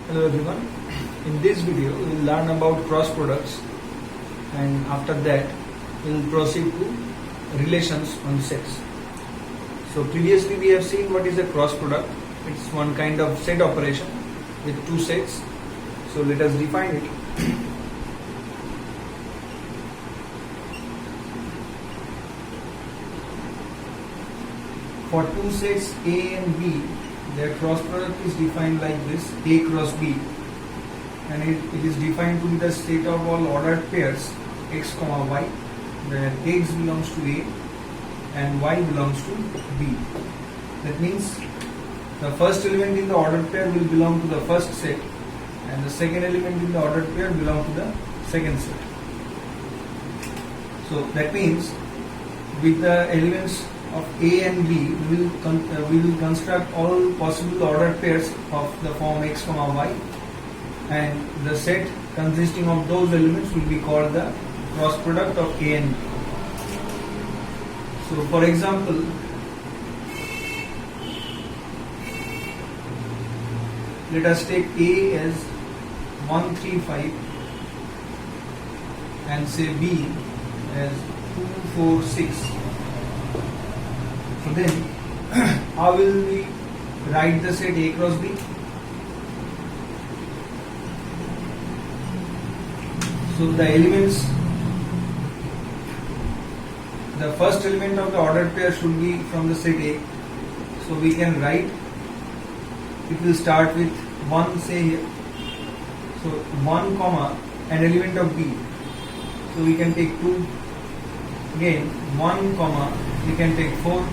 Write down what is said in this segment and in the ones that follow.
Hello everyone. In this video we will learn about cross products, and after that we will proceed to relations on sets. So previously we have seen what is a cross product. It's one kind of set operation with two sets. So let us define it. For two sets A and B, their cross product is defined like this: A cross B, and it is defined to be the set of all ordered pairs x comma y, where x belongs to A and y belongs to B. That means the first element in the ordered pair will belong to the first set, and the second element in the ordered pair belong to the second set. So that means with the elements of A and B, we will construct all possible ordered pairs of the form x comma y, and the set consisting of those elements will be called the cross product of A and B. So for example, let us take A as 1, 3, 5 and say B as 2, 4, 6. So then, how will we write the set A cross B? So the elements, the first element of the ordered pair should be from the set A. So we can write, it will start with 1, say here. So 1 comma an element of B. So we can take 2. Again 1 comma, we can take 4.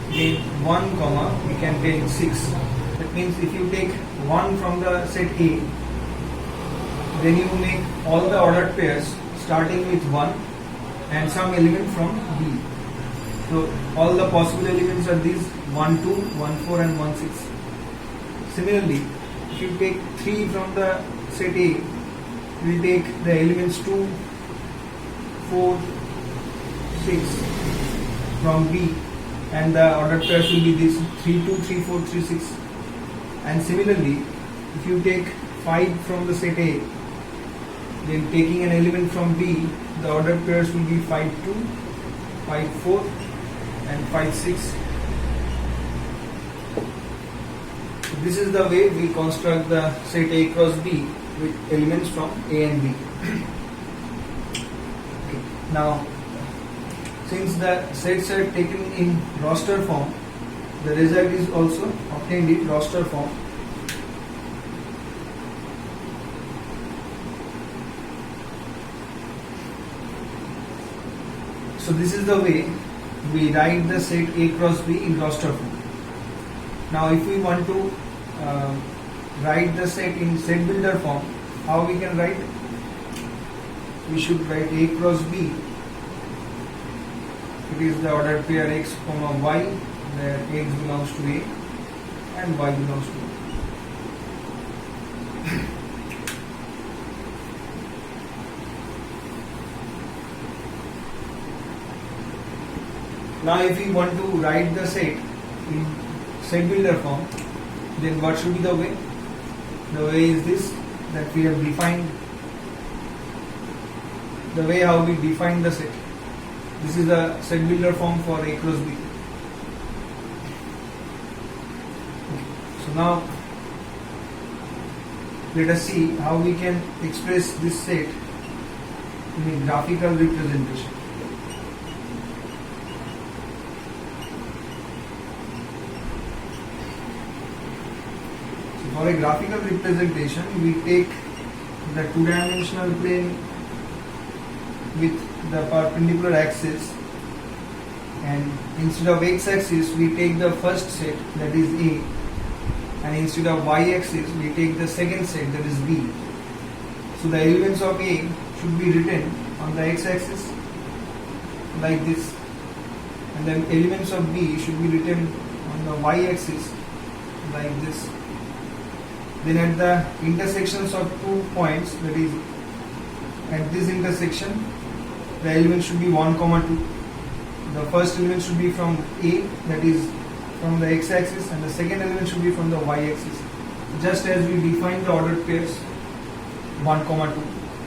Again 1 comma, we can take 6. That means if you take 1 from the set A, then you make all the ordered pairs starting with 1 and some element from B. So all the possible elements are these: 1, 2, 1, 4 and 1, 6. Similarly, if you take 3 from the set A, we take the elements 2, 4, 6 from B, and the ordered pairs will be this: 3, 2, 3, 4, 3, 6. And similarly, if you take 5 from the set A, then taking an element from B, the ordered pairs will be 5, 2, 5, 4 and 5, 6. So this is the way we construct the set A cross B with elements from A and B. Okay. Now, since the sets are taken in roster form, the result is also obtained in roster form. So this is the way we write the set A cross B in roster form. Now if we want to write the set in set builder form, how we can write? We should write A cross B. It is the ordered pair x comma y, where x belongs to A and y belongs to B. Now if we want to write the set in set builder form, then what should be the way? The way is this, that we have defined the way how we define the set. This is the set builder form for A cross B. So now let us see how we can express this set in a graphical representation. So for a graphical representation, we take the two-dimensional plane with the perpendicular axis, and instead of x-axis we take the first set, that is A, and instead of y-axis we take the second set, that is B. So the elements of A should be written on the x-axis like this, and the elements of B should be written on the y-axis like this. Then at the intersections of 2 points, that is at this intersection, the element should be 1, 2. The first element should be from A, that is from the x-axis, and the second element should be from the y-axis. just as we define the ordered pairs 1, 2.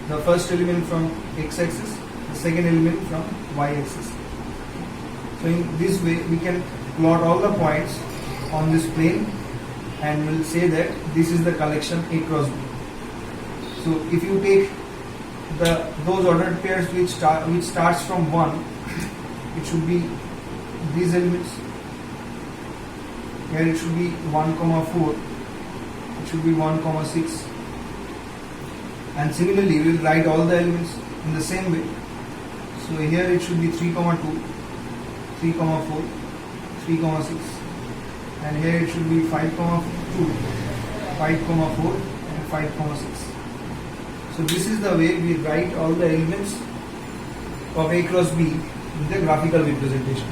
The first element from x-axis, the second element from y-axis. So in this way we can plot all the points on this plane and we'll say that this is the collection A cross B. So if you take those ordered pairs which starts from 1, it should be these elements. Here it should be 1, 4. It should be 1, 6. And similarly we will write all the elements in the same way. So here it should be 3, 2, 3, 4, 3, 6. And here it should be 5, 2, 5, 4 and 5, 6. So this is the way we write all the elements of A cross B in the graphical representation.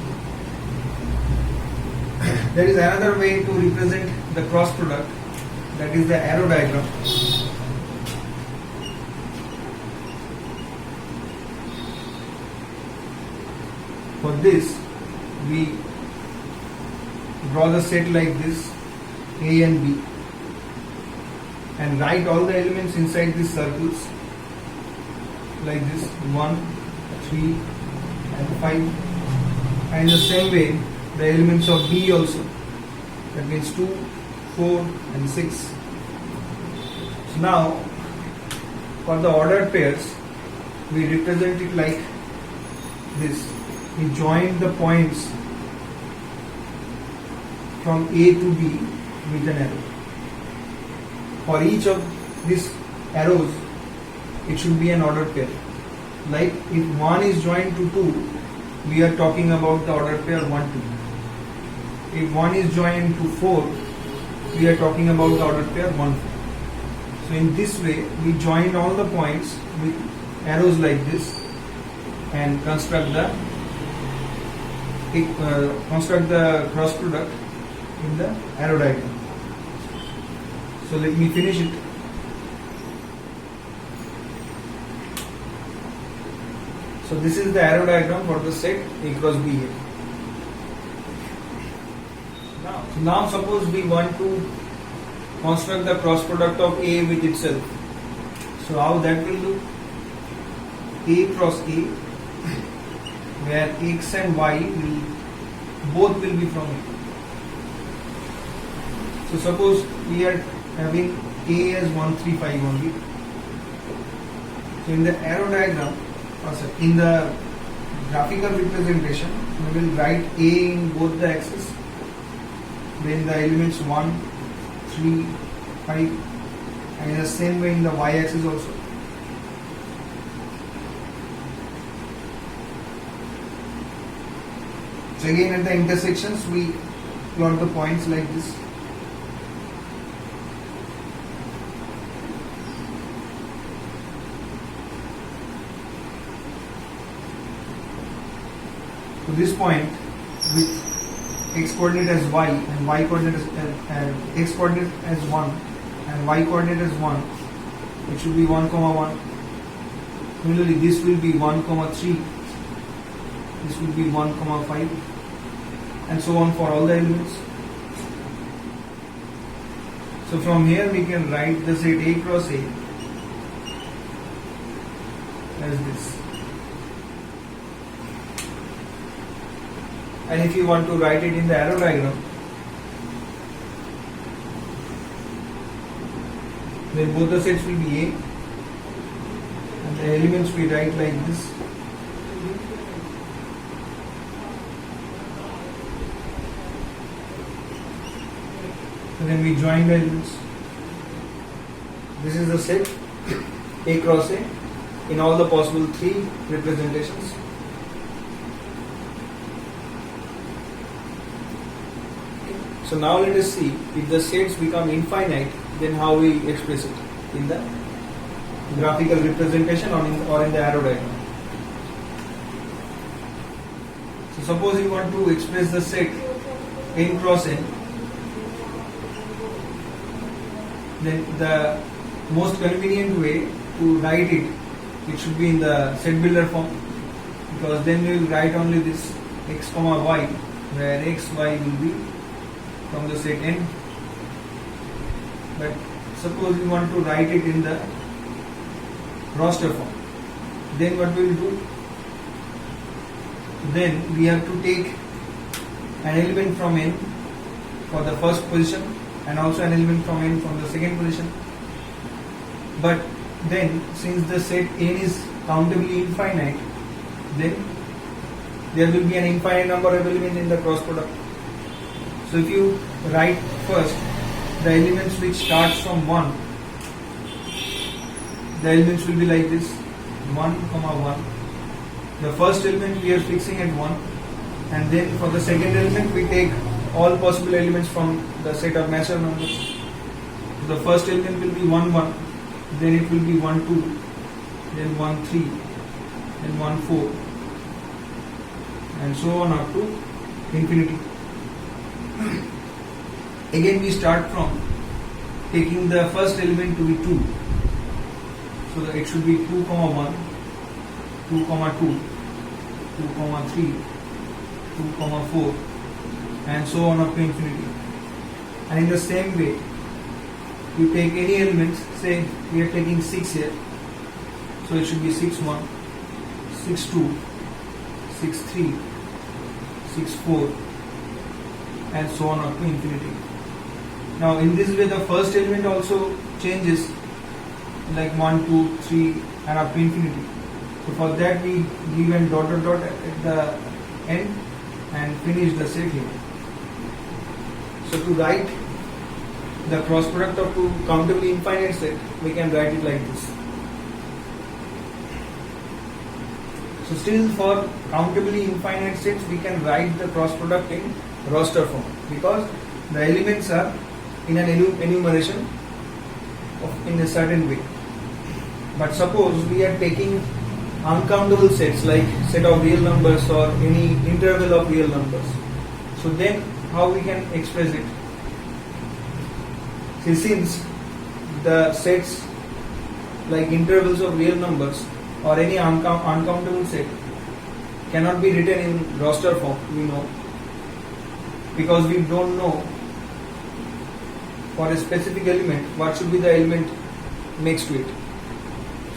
There is another way to represent the cross product, that is the arrow diagram. For this we draw the set like this, A and B, and write all the elements inside these circles like this, 1, 3 and 5, and in the same way the elements of B also, that means 2, 4 and 6. So now for the ordered pairs we represent it like this. We join the points from A to B with an arrow. For each of these arrows it should be an ordered pair. Like if 1 is joined to 2, we are talking about the ordered pair 1, 2. If 1 is joined to 4, we are talking about the ordered pair 1, 4. So in this way we join all the points with arrows like this and construct the cross product in the arrow diagram. So let me finish it. So this is the arrow diagram for the set A cross B here. Now suppose we want to construct the cross product of A with itself. So how that will look? A cross A, where X and Y both will be from A. So suppose we are having A as 1, 3, 5 only. So in the arrow diagram, in the graphical representation, we will write A in both the axes, then the elements 1, 3, 5, and in the same way in the Y axis also. So again at the intersections we plot the points like this. So this point with x coordinate as y and y coordinate as x coordinate as 1 and y coordinate as 1, it should be 1, 1. Similarly this will be 1, 3, this will be 1, 5, and so on for all the elements. So from here we can write the set A cross A as this. And if you want to write it in the arrow diagram, then both the sets will be A and the elements we write like this. And then we join the elements. This is the set A cross A in all the possible 3 representations. So now let us see, if the sets become infinite, then how we express it in the graphical representation or in the arrow diagram. So suppose you want to express the set n cross n, then the most convenient way to write it, it should be in the set builder form, because then we will write only this x, y, where x, y will be from the set n, But suppose we want to write it in the roster form. Then what we will do? Then we have to take an element from n for the first position and also an element from n from the second position. But then since the set n is countably infinite, then there will be an infinite number of elements in the cross product. So if you write first the elements which starts from 1, the elements will be like this: 1, 1. The first element we are fixing at 1, and then for the second element we take all possible elements from the set of natural numbers. So the first element will be 1, 1, then it will be 1, 2, then 1, 3, then 1, 4, and so on up to infinity. Again we start from taking the first element to be 2. So that it should be 2, 1, 2, 2, 2, 3, 2, 4, and so on up to infinity. And in the same way, you take any elements, say we are taking 6 here, so it should be 6, 1, 6, 2, 6, 3, 6, 4, and so on up to infinity. Now in this way the first element also changes, like 1, 2, 3 and up to infinity. So for that we give a dot dot dot at the end and finish the set here. So to write the cross product of two countably infinite set, we can write it like this. So still for countably infinite sets we can write the cross product in roster form, because the elements are in an enumeration in a certain way. But suppose we are taking uncountable sets like set of real numbers or any interval of real numbers. So then how we can express it? See, since the sets like intervals of real numbers or any uncountable set cannot be written in roster form, we know, because we don't know for a specific element what should be the element next to it.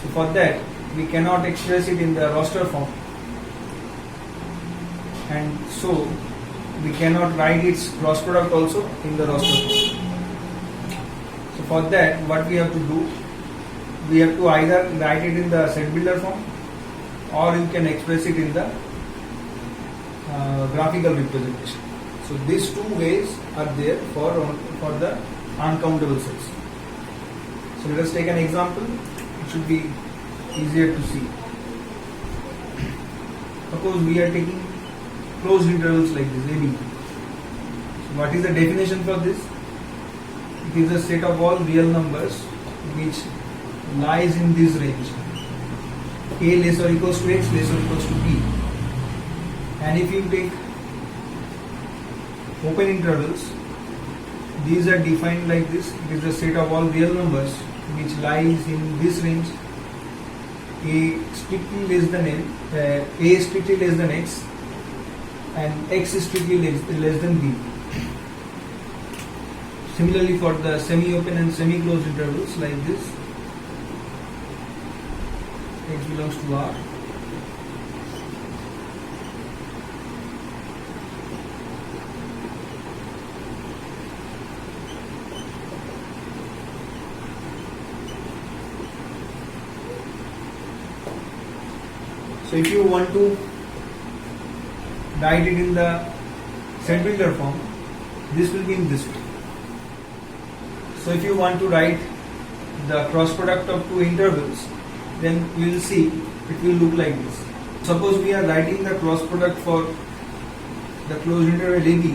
So for that we cannot express it in the roster form, and so we cannot write its cross product also in the roster form. So for that what we have to do, we have to either write it in the set builder form, or you can express it in the graphical representation. So these two ways are there for the uncountable sets. So let us take an example. It should be easier to see. Suppose we are taking closed intervals like this, AB. So what is the definition for this? It is a set of all real numbers which lies in this range, a less or equals to x less or equals to b. And if you take open intervals, these are defined like this. It is a set of all real numbers which lies in this range, a strictly less than n, a strictly less than x, and x is strictly less than b. Similarly for the semi-open and semi-closed intervals like this, x belongs to R, so if you want to write it in the set builder form, this will be in this way. So if you want to write the cross product of two intervals, then we will see it will look like this. Suppose we are writing the cross product for the closed interval AB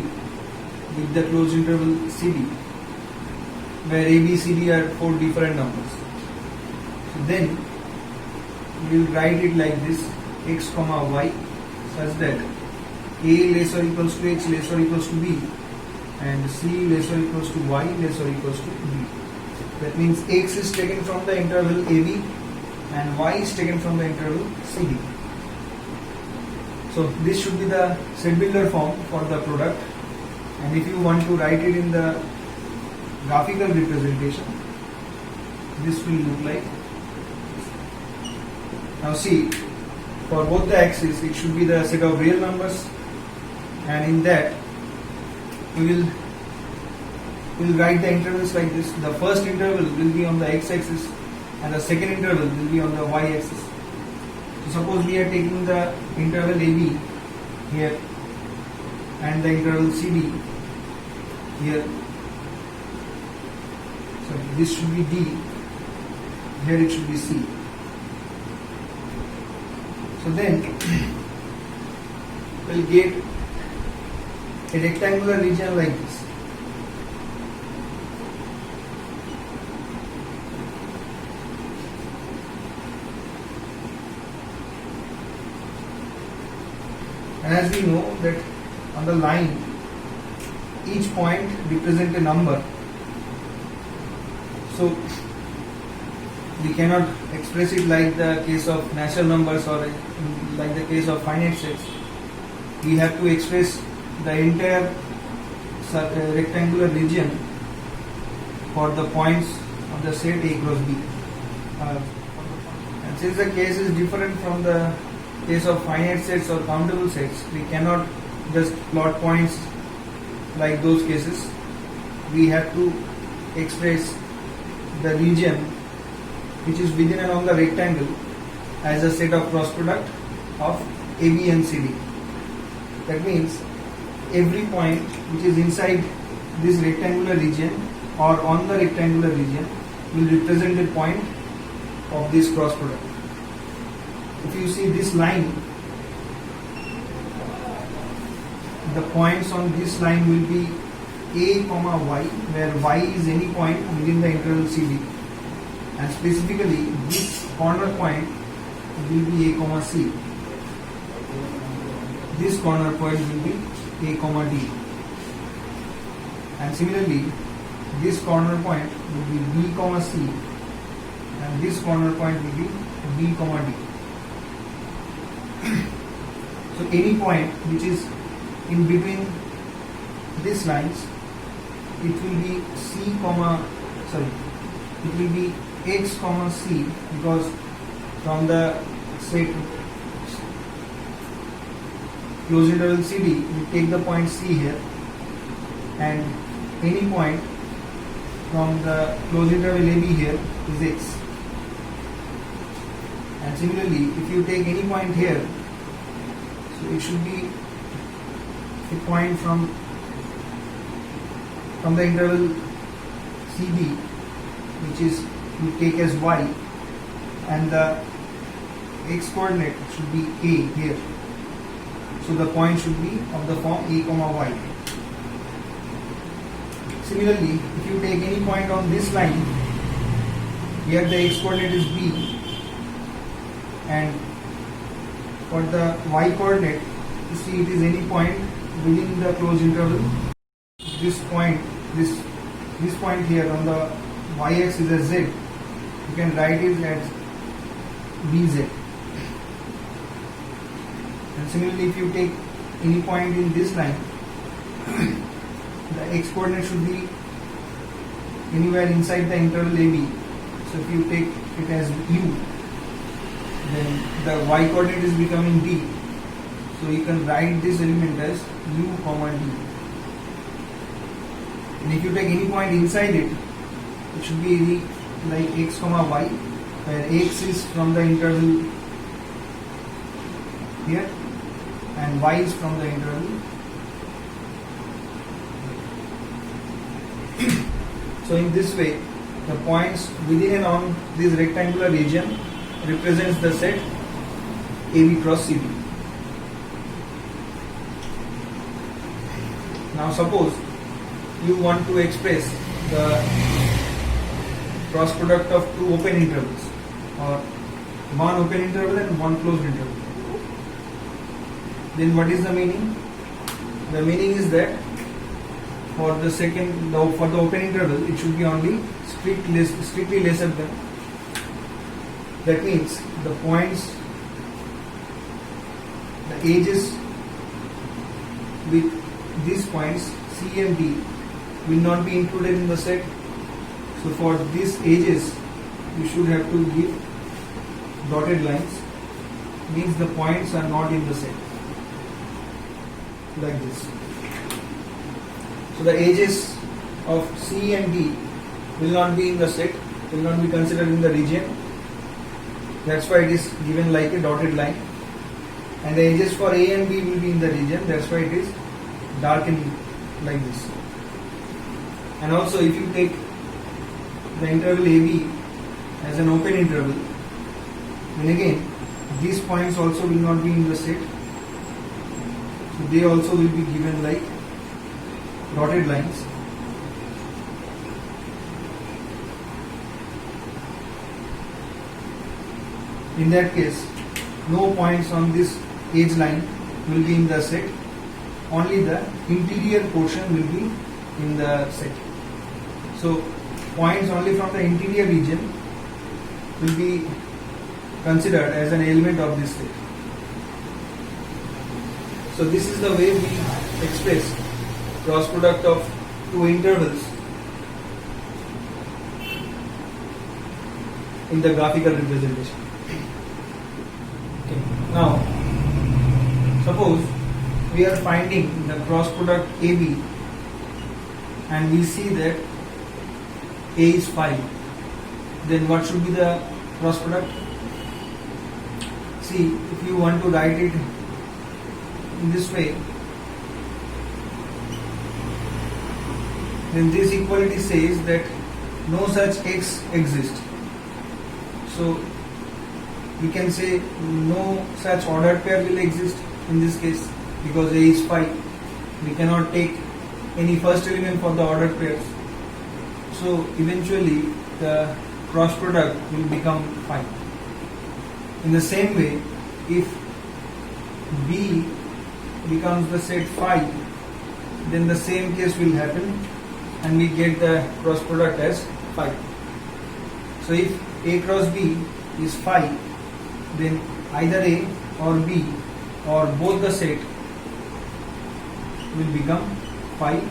with the closed interval CD, where A, B, C, D are four different numbers. So then we will write it like this: x, y, such that A less or equals to x less or equals to b, and C less or equals to y less or equals to b. That means x is taken from the interval AB and y is taken from the interval CD. So this should be the set builder form for the product, and if you want to write it in the graphical representation, this will look like. Now see, for both the axes it should be the set of real numbers, and in that we will write the intervals like this. The first interval will be on the x-axis and the second interval will be on the y-axis. So suppose we are taking the interval AB here and the interval CD here. So this should be D, here it should be C. So then we'll get a rectangular region like this. And as we know that on the line each point represents a number, so we cannot express it like the case of natural numbers or like the case of finite sets. We have to express the entire rectangular region for the points of the set A cross B. And since the case is different from the case of finite sets or countable sets, we cannot just plot points like those cases. We have to express the region which is within and on the rectangle as a set of cross product of AB and CD. That means every point which is inside this rectangular region or on the rectangular region will represent a point of this cross product. If you see this line, the points on this line will be A, Y, where Y is any point within the interval CD, and specifically this corner point will be A, C. This corner point will be A, D, and similarly this corner point will be B, C, and this corner point will be B, D. So any point which is in between these lines, it will be it will be X, C, because from the set closed interval CD we take the point C here, and any point from the closed interval AB here is X. And similarly, if you take any point here, so it should be a point from the interval CB, which is we take as Y, and the X coordinate should be A here. So the point should be of the form A, Y. Similarly, if you take any point on this line, here the X coordinate is B, and for the Y coordinate, you see it is any point within the closed interval. This point here on the y-axis as Z, you can write it as BZ. And similarly, if you take any point in this line, the X coordinate should be anywhere inside the interval AB. So if you take it as U, then the Y coordinate is becoming D. So you can write this element as U, D. And if you take any point inside it, it should be like X, Y, where X is from the interval here and Y is from the interval. So in this way, the points within and on this rectangular region represents the set AB cross CB. Now suppose you want to express the cross product of two open intervals, or one open interval and one closed interval. Then what is the meaning? The meaning is that for the open interval, it should be only strictly lesser than. That means the points, the edges with these points C and D will not be included in the set. So for these edges, you should have to give dotted lines, means the points are not in the set, like this. So the edges of C and D will not be in the set, will not be considered in the region. That's why it is given like a dotted line. And the edges for A and B will be in the region. That's why it is darkened like this. And also, if you take the interval AB as an open interval, then again these points also will not be in the set. So they also will be given like dotted lines. In that case, no points on this edge line will be in the set, only the interior portion will be in the set. So points only from the interior region will be considered as an element of this set. So this is the way we express cross product of two intervals in the graphical representation. Okay. Now, suppose we are finding the cross product AB and we see that A is 5. Then what should be the cross product? See, if you want to write it in this way, then this equality says that no such x exists. So we can say no such ordered pair will exist in this case, because A is 5. We cannot take any first element for the ordered pairs. So eventually the cross product will become 5. In the same way, if B becomes the set 5, then the same case will happen and we get the cross product as 5. So if A cross B is 5, then either A or B or both the set will become 5,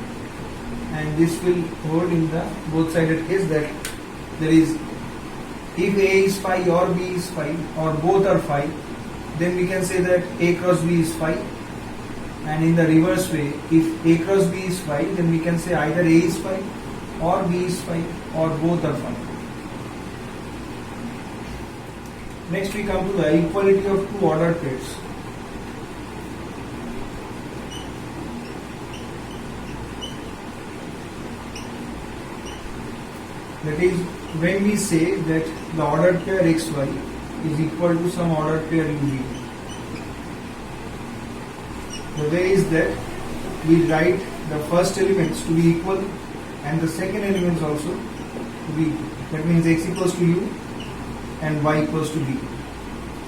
and this will hold in the both sided case that there is, if A is 5 or B is 5 or both are 5, then we can say that A cross B is 5. And in the reverse way, if A cross B is 5, then we can say either A is 5 or B is 5 or both are 5. Next we come to the equality of two ordered pairs. That is, when we say that the ordered pair xy is equal to some ordered pair uv. The way is that we write the first elements to be equal and the second elements also to be equal. That means x equals to u and y equals to b.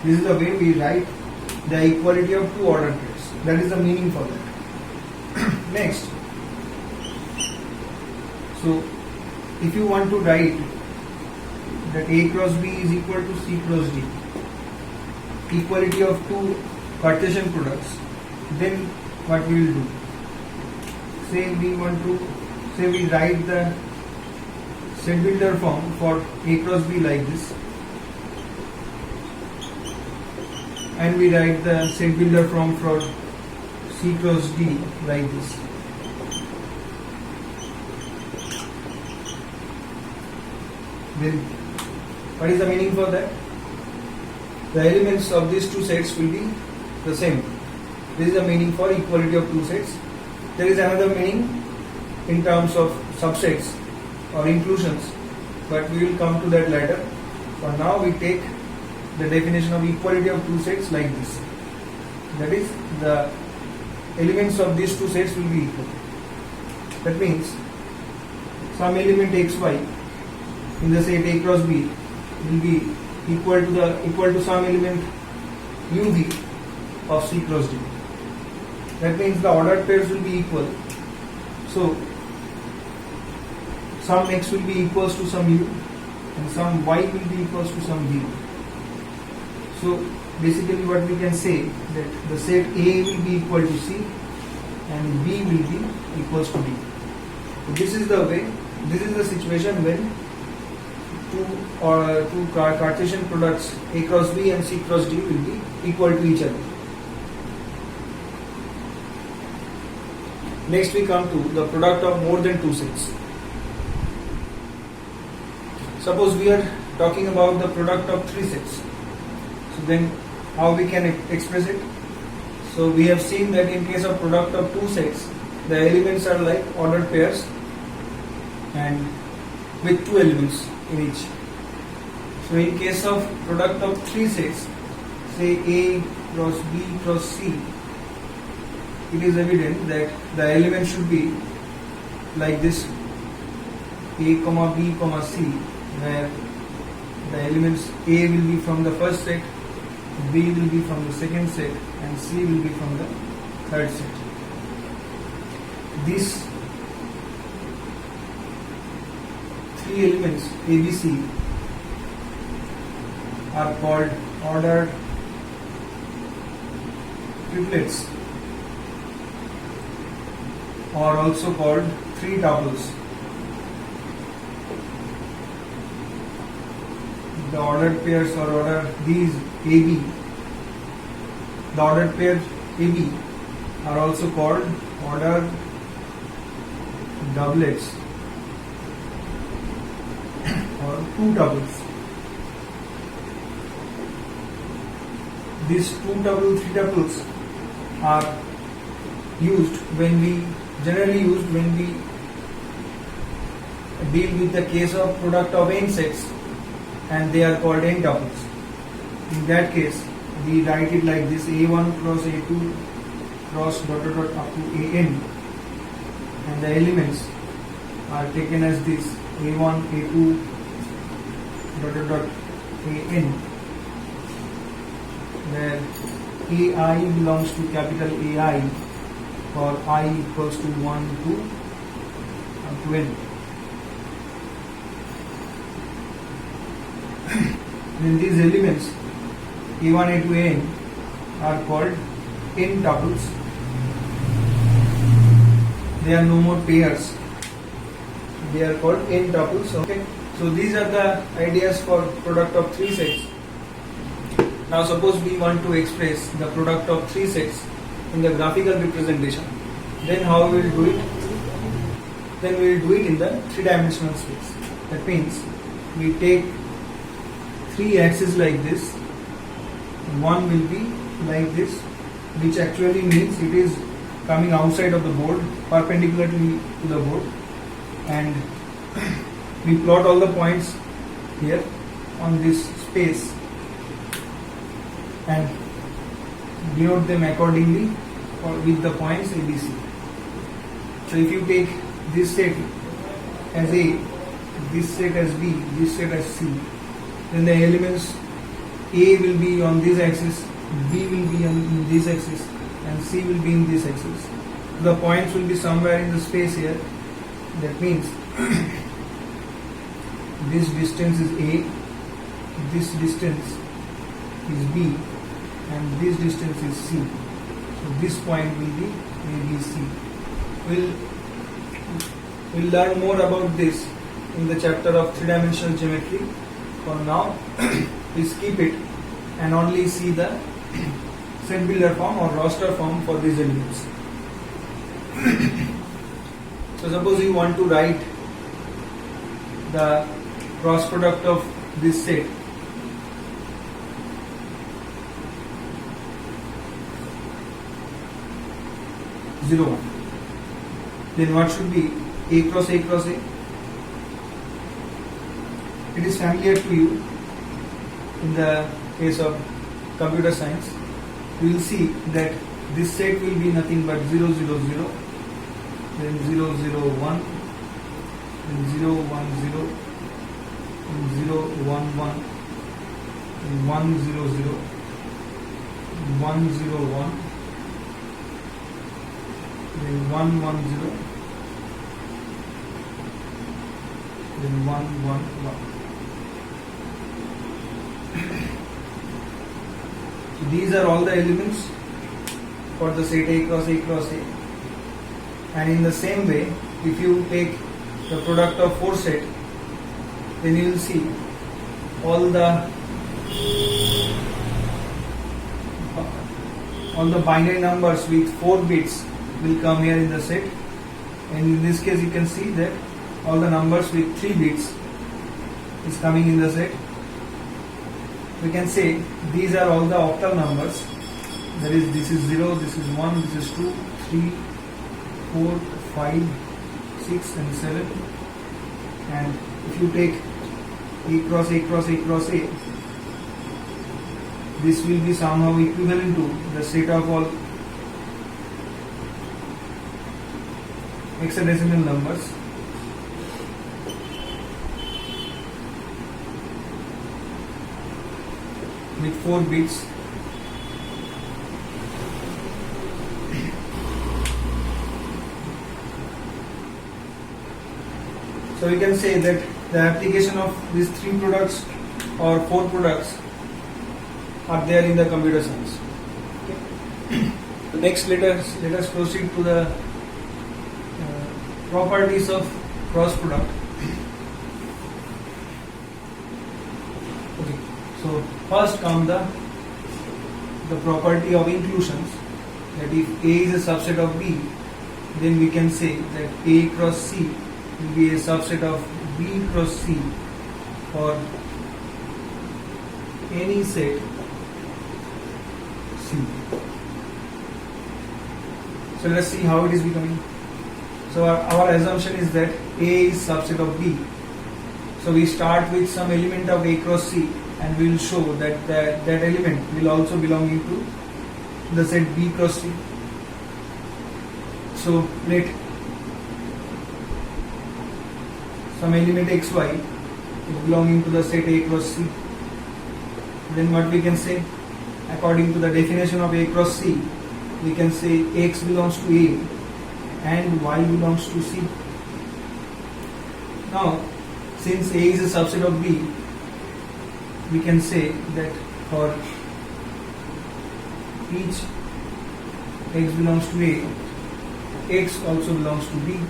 This is the way we write the equality of two ordered pairs. That is the meaning for that. Next, so if you want to write that A cross B is equal to C cross D, equality of two Cartesian products, then what we will do? Say we write the set builder form for A cross B like this, and we write the set builder form for C cross D like this. Then what is the meaning for that? The elements of these two sets will be the same. This is the meaning for equality of two sets. There is another meaning in terms of subsets or inclusions, but we will come to that later. For now we take the definition of equality of two sets like this. That is, the elements of these two sets will be equal. That means some element xy in the set A cross B will be equal to some element uv of C cross D. That means the ordered pairs will be equal. So some x will be equals to some u and some y will be equals to some v. So basically what we can say that the set A will be equal to C and B will be equals to D. This is the way. This is the situation when two Cartesian products A cross B and C cross D will be equal to each other. Next we come to the product of more than two sets. Suppose we are talking about the product of three sets. So then how we can express it? So we have seen that in case of product of two sets, the elements are like ordered pairs and with two elements in each. So in case of product of three sets, say A cross B cross C, it is evident that the element should be like this: A comma B comma C, where the elements A will be from the first set, B will be from the second set, and C will be from the third set. These three elements A, B, C are called ordered triplets, or also called three tuples. The ordered pairs or order these AB, the ordered pair AB are also called ordered doublets or two tuples. These two tuple, three tuples are generally used when we deal with the case of product of n sets, and they are called n tuples. In that case, we write it like this: A1 cross A2 cross dot dot dot up to AN, and the elements are taken as this: A1, A2 dot dot dot AN, where AI belongs to capital AI for I equals to 1 to up to N. Then these elements A1, A2, An are called n tuples. They are no more pairs. They are called n tuples. Okay. So these are the ideas for product of three sets. Now suppose we want to express the product of three sets in the graphical representation. Then how we will do it? Then we will do it in the three-dimensional space. That means we take three axes like this. One will be like this, which actually means it is coming outside of the board, perpendicularly to the board, and we plot all the points here on this space and denote them accordingly or with the points ABC. So if you take this set as A, this set as B, this set as C, then the elements A will be on this axis, B will be on this axis, and C will be in this axis. The points will be somewhere in the space here. That means this distance is A, this distance is B, and this distance is C. So this point will be ABC. We'll learn more about this in the chapter of three-dimensional geometry. For now, please keep it and only see the set builder form or roster form for these elements. So suppose you want to write the cross product of this set. Zero one. Then what should be A cross A cross A? It is familiar to you in the case of computer science. You will see that this set will be nothing but 0, 0, 0, then 0, 0, 1, then 0, 1, 0, then 0, 1, 1, then 1, 0, 0, 1, 0, 1, then 1, 1, 0, then 1, 1, 1. So these are all the elements for the set A cross A cross A, and in the same way if you take the product of 4 set, then you will see all the binary numbers with 4 bits will come here in the set, and in this case you can see that all the numbers with 3 bits is coming in the set. We can say these are all the octal numbers, that is, this is 0, this is 1, this is 2, 3, 4, 5, 6 and 7, and if you take A cross A cross A cross A, this will be somehow equivalent to the set of all hexadecimal numbers. With 4 bits. So we can say that the application of these 3 products or 4 products are there in the computer science. Okay. So next, let us proceed to the properties of cross product. Okay. So first come the property of inclusions, that if A is a subset of B, then we can say that A cross C will be a subset of B cross C for any set C. So let's see how it is becoming. So our assumption is that A is subset of B. So we start with some element of A cross C, and we will show that that element will also belong into the set B cross C. So let some element xy is belonging to the set A cross C. Then what we can say, according to the definition of A cross C, we can say X belongs to A and Y belongs to C. Now, since A is a subset of B, we can say that for each X belongs to A, X also belongs to B.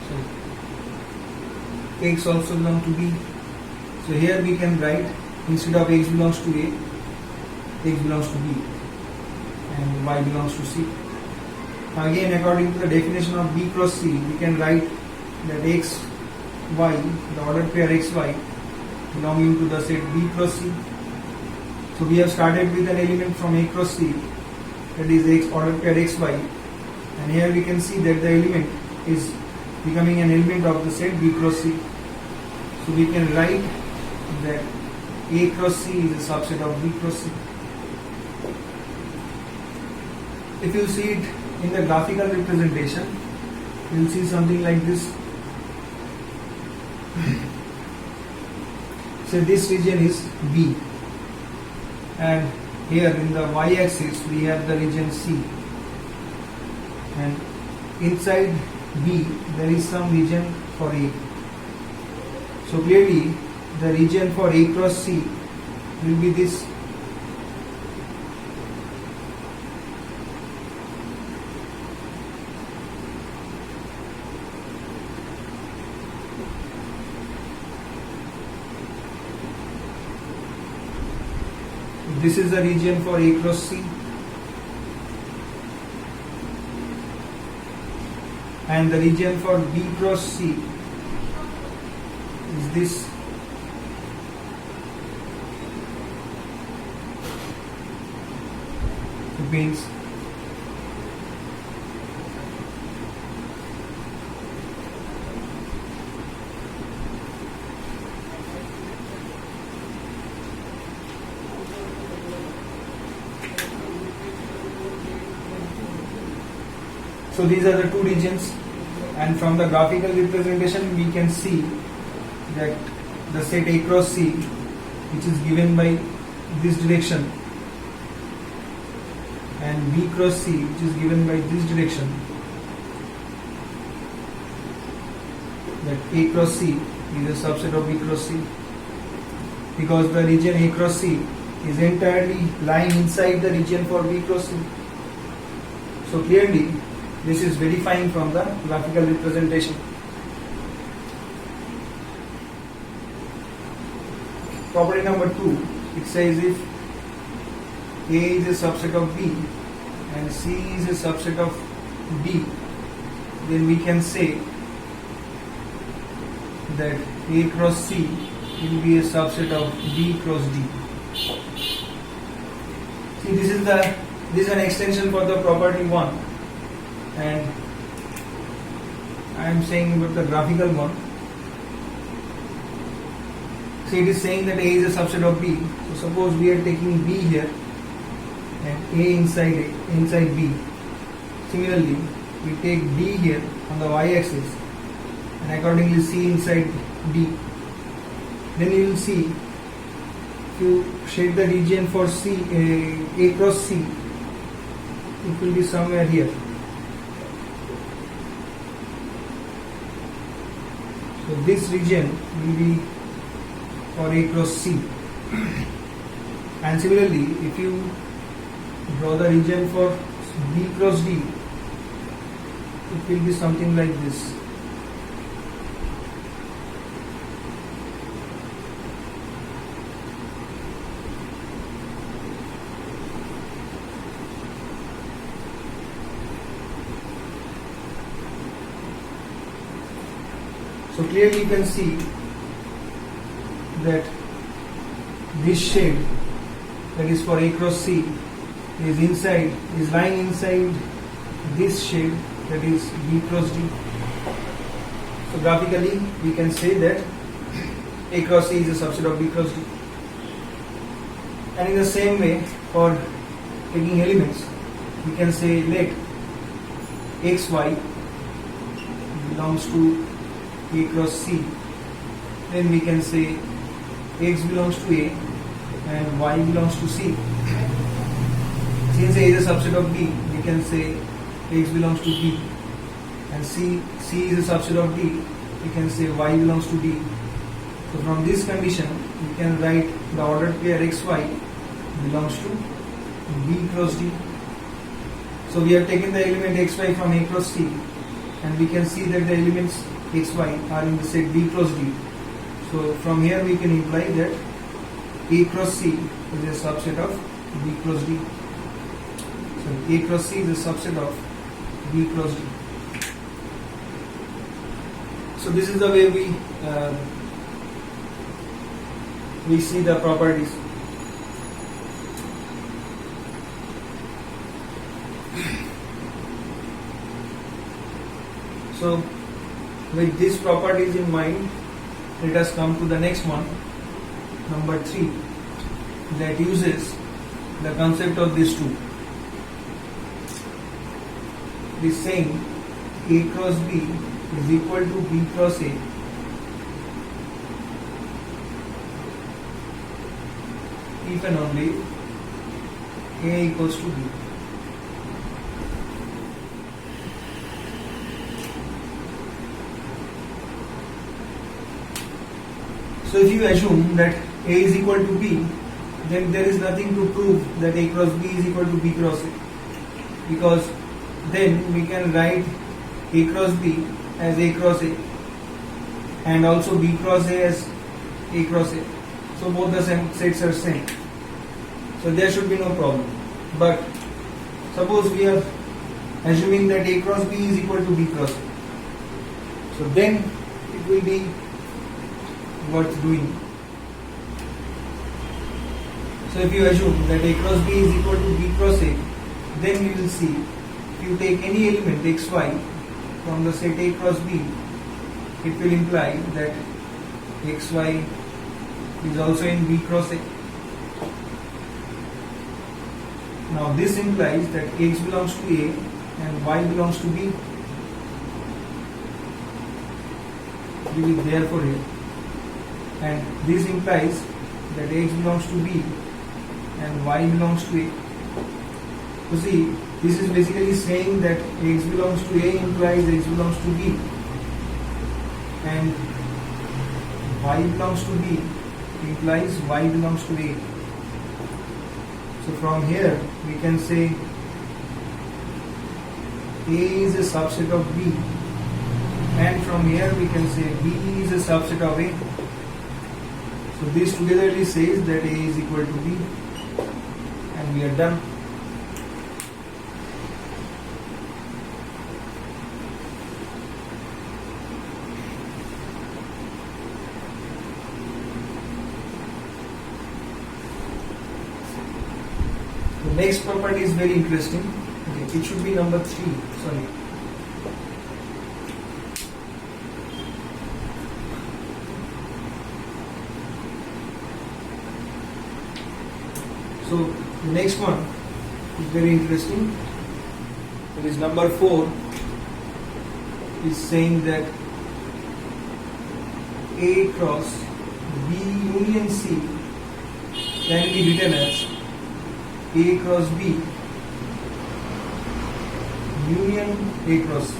So X also belongs to B. So here we can write, instead of X belongs to A, X belongs to B and Y belongs to C. Now again, according to the definition of B cross C, we can write that X, Y, the ordered pair XY belonging to the set B cross C. So we have started with an element from A cross C, that is X ordered pair XY, and here we can see that the element is becoming an element of the set B cross C. So we can write that A cross C is a subset of B cross C. If you see it in the graphical representation, you will see something like this. So this region is B, and here in the y-axis we have the region C, and inside B there is some region for A. So clearly the region for A cross C will be this. This is the region for A cross C, and the region for B cross C is this. It means so these are the two regions, and from the graphical representation we can see that the set A cross C, which is given by this direction, and B cross C, which is given by this direction, that A cross C is a subset of B cross C, because the region A cross C is entirely lying inside the region for B cross C. So clearly This is verifying from the graphical representation. Property number 2, it says if A is a subset of B and C is a subset of D, then we can say that A cross C will be a subset of B cross D. See, this is an extension for the property 1, and I am saying about the graphical one. So it is saying that A is a subset of B. So suppose we are taking B here and A inside B. Similarly, we take D here on the y-axis and accordingly C inside D. Then you will see, if you shade the region for C, A cross C, it will be somewhere here. So this region will be for A cross C. And similarly, if you draw the region for B cross D, it will be something like this. So clearly you can see that this shade, that is for A cross C, is lying inside this shade, that is B cross D. So graphically we can say that A cross C is a subset of B cross D. And in the same way, for taking elements, we can say let XY belongs to A cross C. Then we can say X belongs to A and Y belongs to C. Since A is a subset of B, we can say X belongs to B, and C is a subset of D, we can say Y belongs to D. So from this condition, we can write the ordered pair XY belongs to B cross D. So we have taken the element XY from A cross C, and we can see that the elements XY are in the set B cross D. So from here we can imply that A cross C is a subset of B cross D. So A cross C is a subset of B cross D. So this is the way we see the properties. So with these properties in mind, let us come to the next one, number 3, that uses the concept of these two. It is saying A cross B is equal to B cross A if and only A equals to B. So if you assume that A is equal to B, then there is nothing to prove that A cross B is equal to B cross A, because then we can write A cross B as A cross A and also B cross A as A cross A. So both the sets are same. So there should be no problem. But suppose we are assuming that A cross B is equal to B cross A. So then it will be worth doing. So if you assume that A cross B is equal to B cross A, then we will see if you take any element XY from the set A cross B, it will imply that XY is also in B cross A. Now this implies that X belongs to A and Y belongs to B. Leave it there for here. And this implies that X belongs to B and Y belongs to A. So see, this is basically saying that X belongs to A implies X belongs to B, and Y belongs to B implies Y belongs to A. So from here we can say A is a subset of B, and from here we can say B is a subset of A. So this togetherly says that A is equal to B, and we are done. The next property is very interesting. Okay, it should be number 3. Sorry. So the next one is very interesting. It is number 4. Is saying that A cross B union C can be written as A cross B union A cross C.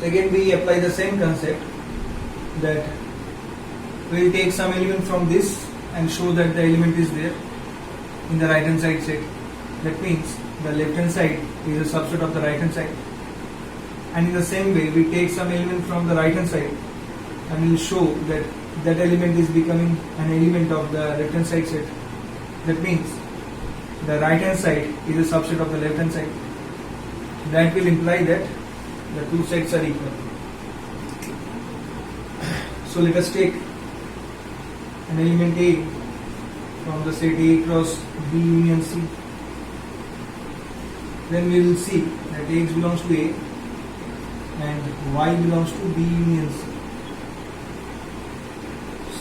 So again we apply the same concept, that we will take some element from this and show that the element is there in the right hand side set. That means the left hand side is a subset of the right hand side, and in the same way we take some element from the right hand side and we will show that that element is becoming an element of the left hand side set. That means the right hand side is a subset of the left hand side. That will imply that the two sets are equal. So let us take an element A from the set A cross B union C. Then we will see that X belongs to A and Y belongs to B union C.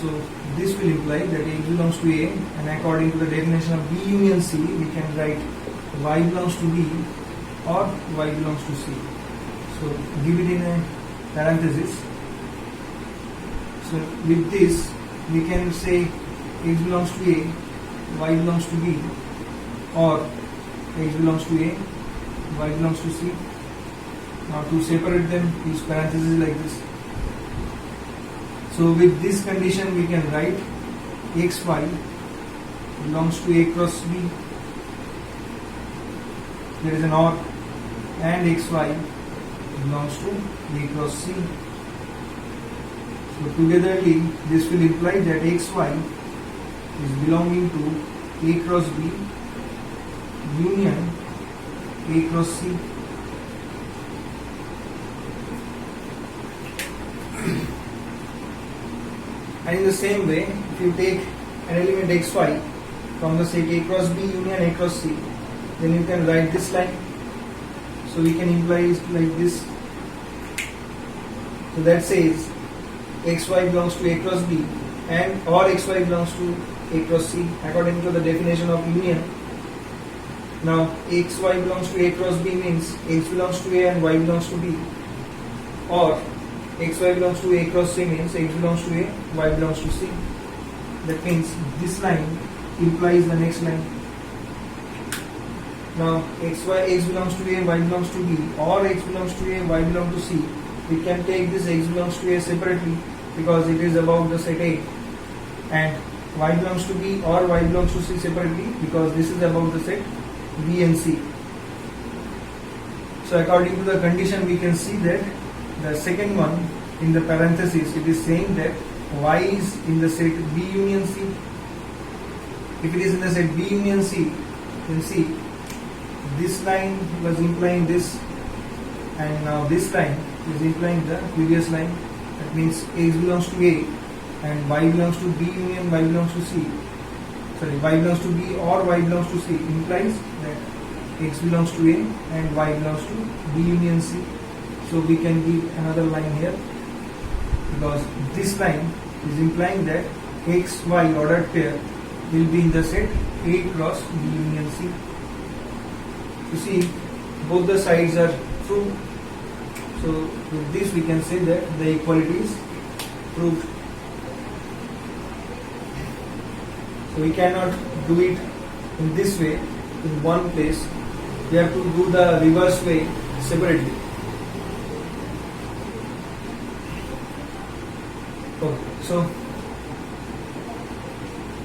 So this will imply that X belongs to A, and according to the definition of B union C, we can write Y belongs to B or Y belongs to C. So give it in a parenthesis. So with this we can say X belongs to A, Y belongs to B, or X belongs to A, Y belongs to C. Now to separate them, use parentheses like this. So with this condition we can write XY belongs to A cross B. There is an OR, and XY belongs to A cross C. So togetherly this will imply that XY is belonging to A cross B union A cross C. And in the same way, if you take an element XY from the set A cross B union A cross C, then you can write this line. So we can imply it like this. So that says XY belongs to A cross B and or XY belongs to A cross C according to the definition of union. Now XY belongs to A cross B means X belongs to A and Y belongs to B, or XY belongs to A cross C means X belongs to A, Y belongs to C. That means this line implies the next line. Now X belongs to A, Y belongs to B, or X belongs to A, Y belongs to C. We can take this X belongs to A separately because it is above the set A, and Y belongs to B or Y belongs to C separately because this is above the set B and C. So according to the condition we can see that the second one in the parenthesis, it is saying that Y is in the set B union C. If it is in the set B union C, then see this line was implying this, and now this line is implying the previous line. That means X belongs to A and Y belongs to B union Y belongs to C. Sorry, Y belongs to B or Y belongs to C implies that X belongs to A and Y belongs to B union C. So we can give another line here because this line is implying that X, Y ordered pair will be in the set A cross B union C. You see, both the sides are true. So with this we can say that the equality is proved. So we cannot do it in this way in one place. We have to do the reverse way separately. Okay, so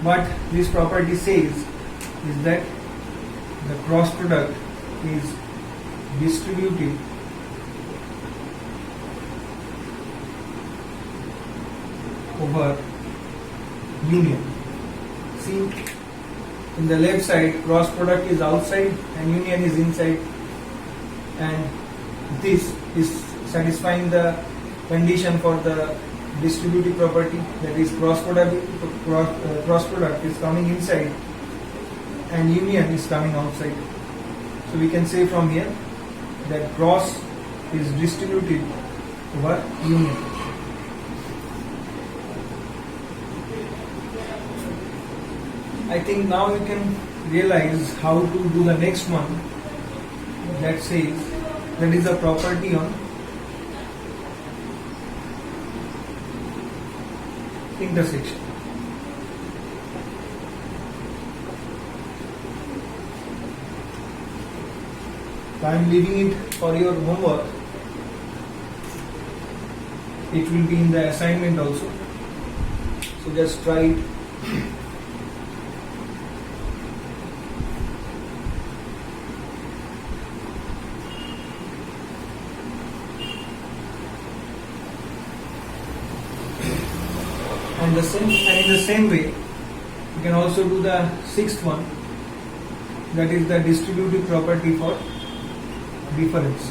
what this property says is that the cross product is distributed over union. See, in the left side cross product is outside and union is inside, and this is satisfying the condition for the distributive property, that is cross product is coming inside and union is coming outside. So we can say from here that cross is distributed over union. I think now you can realize how to do the next one, that says, that is a property on intersection. So I am leaving it for your homework. It will be in the assignment also. So just try it. And in the same way, you can also do the sixth one, that is the distributive property for difference.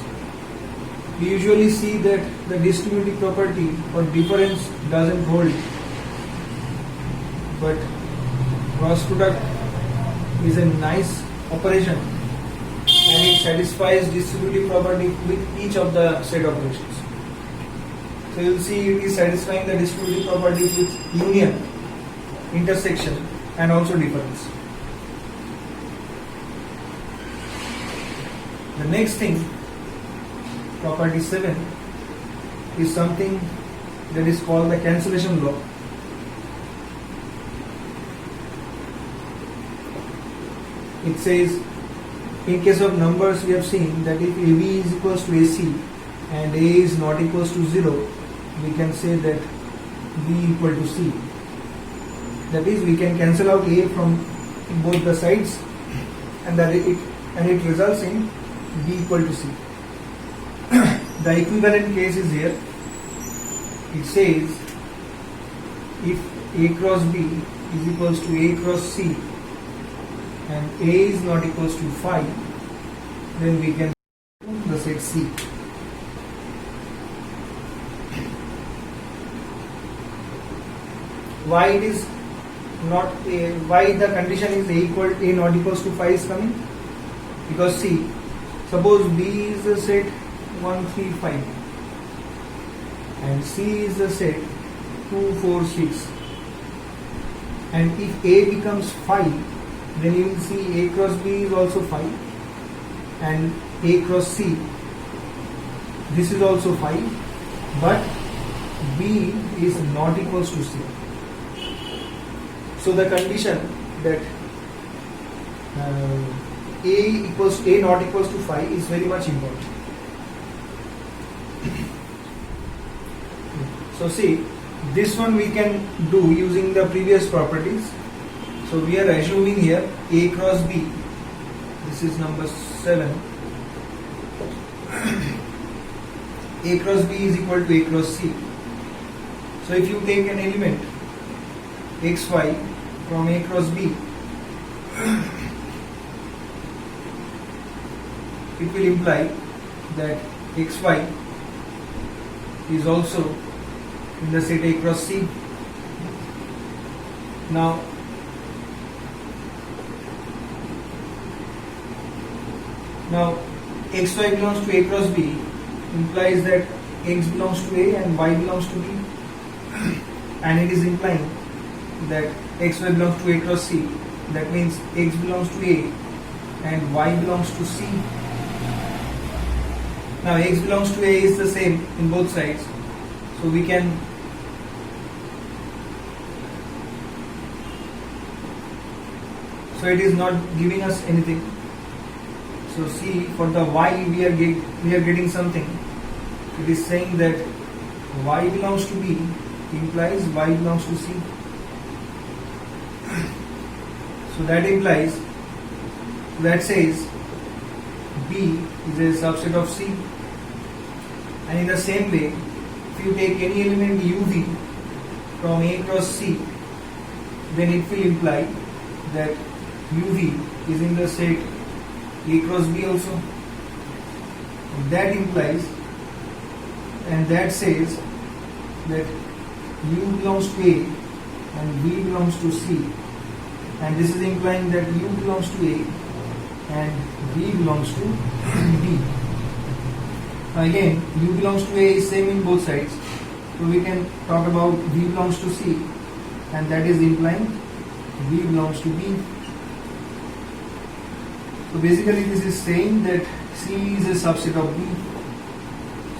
We usually see that the distributive property for difference doesn't hold, but cross product is a nice operation and it satisfies distributive property with each of the set operations. So you will see it is satisfying the distributive properties with union, intersection and also difference. The next thing, property 7, is something that is called the cancellation law. It says, in case of numbers we have seen that if AB is equals to AC and A is not equals to 0, we can say that B equal to C. That is, we can cancel out A from both the sides and it results in B equal to C. The equivalent case is here. It says if A cross B is equals to A cross C and A is not equals to 5, then we can the set C. Why it is not A, why the condition is A not equals to 5 is coming? Because see, suppose B is the set 1, 3, 5 and C is the set 2, 4, 6, and if A becomes 5, then you will see A cross B is also 5 and A cross C, this is also 5, but B is not equals to C. So the condition that A not equals to 5 is very much important. So see, this one we can do using the previous properties. So we are assuming here A cross B, this is number 7, A cross B is equal to A cross C. So if you take an element xy from A cross B, it will imply that xy is also in the set A cross C. Now xy belongs to A cross B implies that x belongs to A and y belongs to B, and it is implying that xy belongs to A cross C. That means x belongs to A and y belongs to C. Now x belongs to A is the same in both sides, so we can so it is not giving us anything. So see, for the y we are getting something. It is saying that y belongs to B implies y belongs to C. So that implies that says B is a subset of C. And in the same way, if you take any element UV from A cross C, then it will imply that UV is in the set A cross B also. And that implies, and that says that U belongs to A and V belongs to C, and this is implying that U belongs to A and V belongs to B. Again, U belongs to A is same in both sides, so we can talk about V belongs to C, and that is implying V belongs to B. So basically this is saying that C is a subset of B.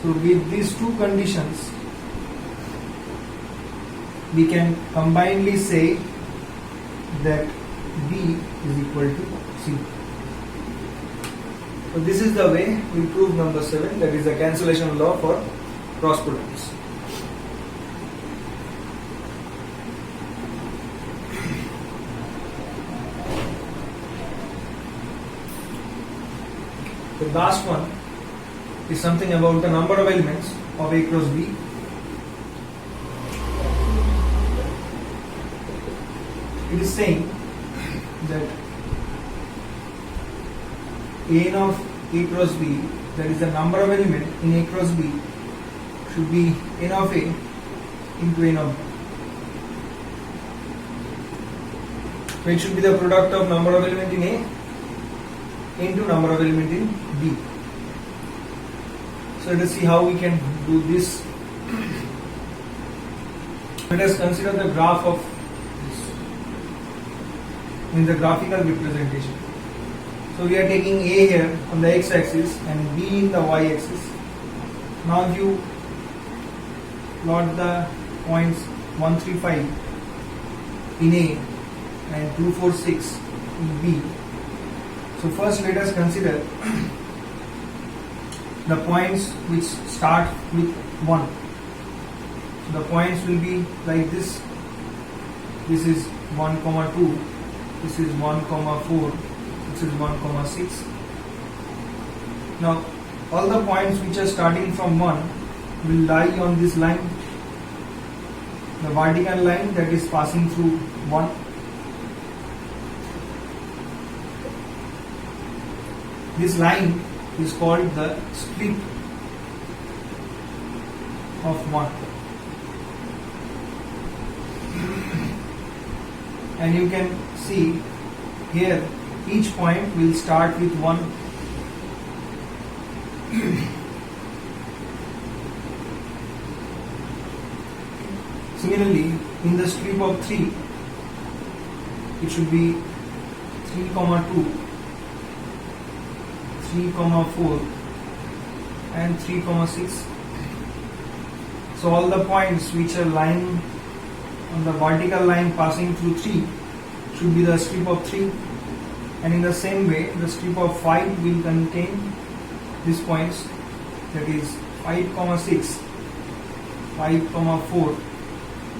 So with these two conditions, we can combinedly say that B is equal to C. So this is the way we prove number 7, that is the cancellation law for cross products. The last one is something about the number of elements of A cross B. It is saying that n of A cross B, that is the number of element in A cross B, should be n of A into n of B. So it should be the product of number of element in A into number of element in B. So let us see how we can do this. Let us consider the graph of this in the graphical representation. So we are taking A here on the x-axis and B in the y-axis. Now if you plot the points 1, 3, 5 in A and 2, 4, 6 in B. So first let us consider the points which start with 1. So the points will be like this. This is 1, 2. This is 1, 4. This is 1, 6. Now all the points which are starting from 1 will lie on this line, the vertical line that is passing through 1. This line is called the strip of 1. And you can see here each point will start with 1. Similarly, in the strip of 3, it should be 3, 2, 3, 4 and 3, 6. So all the points which are lying on the vertical line passing through 3 should be the strip of 3, and in the same way the strip of 5 will contain these points, that is 5, 6, 5, 4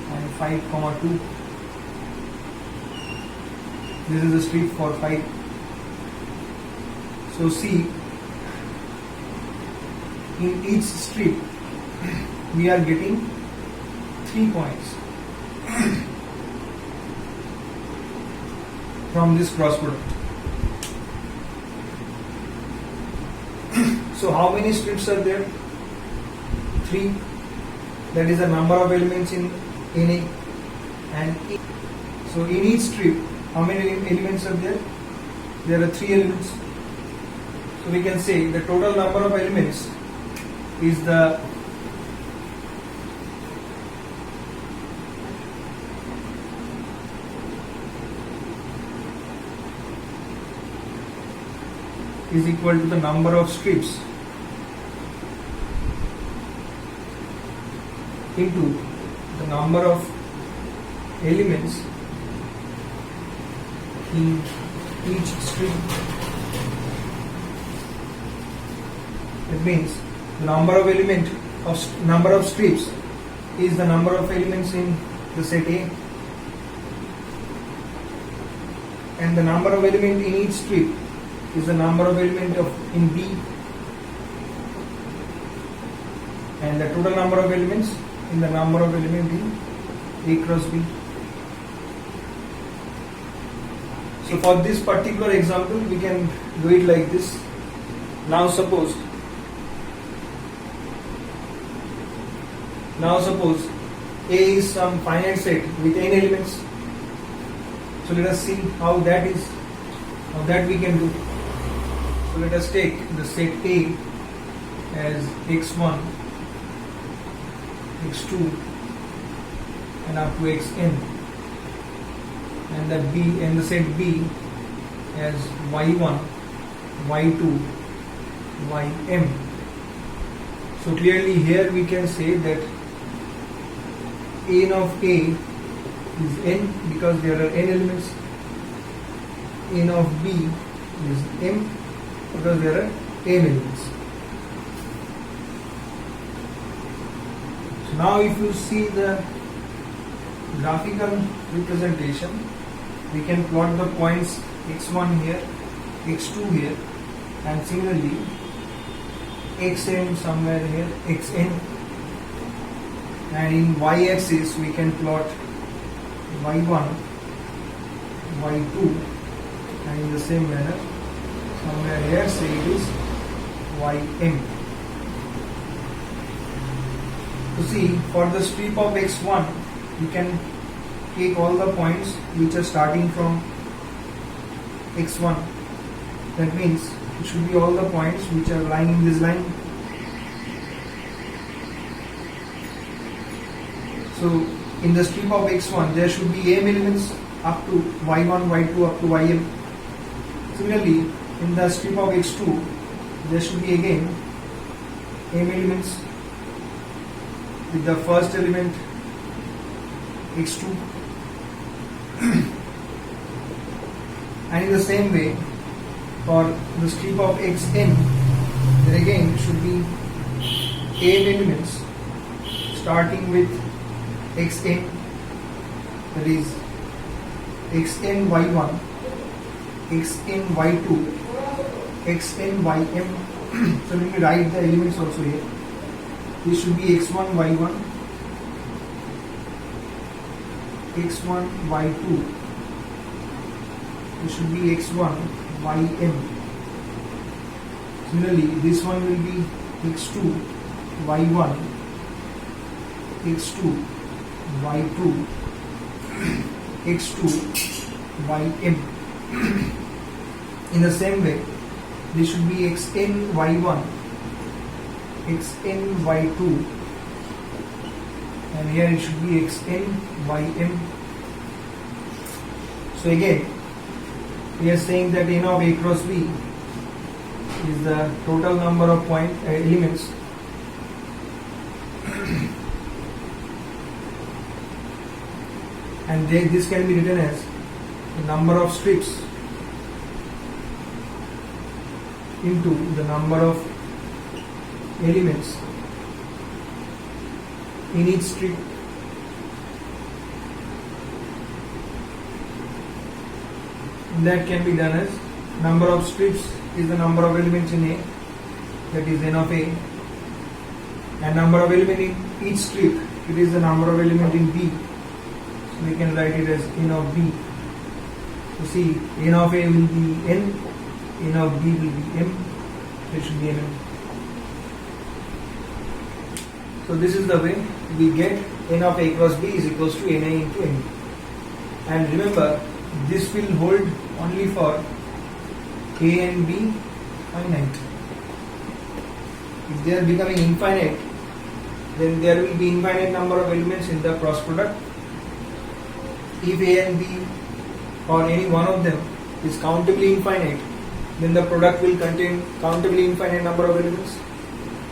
and 5, 2. This is the strip for 5. So see, in each strip we are getting 3 points from this cross product. So how many strips are there? 3. That is the number of elements in A. And so in each strip, how many elements are there? There are 3 elements. So we can say the total number of elements is the is equal to the number of strips into the number of elements in each strip. That means the number of strips is the number of elements in the set A, and the number of elements in each strip is the number of element in B, and the total number of elements in the number of element in A cross B. So for this particular example, we can do it like this. Now suppose A is some finite set with n elements. So let us see how that we can do. So let us take the set A as x1, x2 and up to xn, and the set B as y1, y2, ym. So clearly here we can say that n of A is n because there are n elements, n of B is m because there are m elements. So now if you see the graphical representation, we can plot the points x1 here, x2 here, and similarly xn somewhere here, xn, and in y-axis we can plot y1, y2, and in the same manner somewhere here say it is ym. So see, for the strip of x1 we can take all the points which are starting from x1. That means it should be all the points which are lying in this line. So in the strip of x1 there should be m elements up to y1, y2 up to ym. Similarly in the strip of x2 there should be again m elements with the first element x2 and in the same way for the strip of xn there again should be m elements starting with xn, that is xn y1, xn y2, xn ym. So let me write the elements also here. This should be x1 y1, x1 y2. This should be x1 ym. Similarly, this one will be x2 y1, x2 y2, x2 ym. In the same way, this should be xn y1, xn y2, and here it should be xn ym. So again, we are saying that n of A cross B is the total number of elements and this can be written as the number of strips into the number of elements in each strip. That can be done as number of strips is the number of elements in A, that is n of A, and number of elements in each strip, it is the number of elements in B. So we can write it as n of B. So see, n of A will be n of B will be m, it should be n. So this is the way we get n of A cross B is equals to na into n. And remember, this will hold only for A and B finite. If they are becoming infinite, then there will be infinite number of elements in the cross product. If A and B or any one of them is countably infinite, then the product will contain countably infinite number of elements.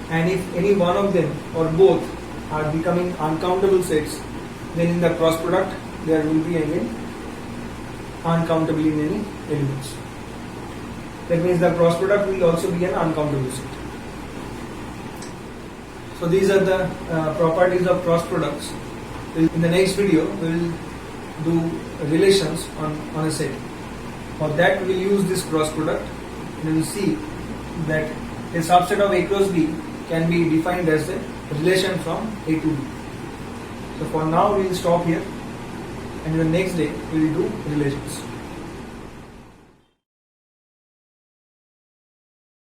And if any one of them or both are becoming uncountable sets, then in the cross product there will be again uncountably many elements. That means the cross product will also be an uncountable set. So these are the properties of cross products. In the next video we will do relations on a set. For that we will use this cross product and you will see that a subset of A cross B can be defined as a relation from A to B. So for now we will stop here, and the next day we will do relations.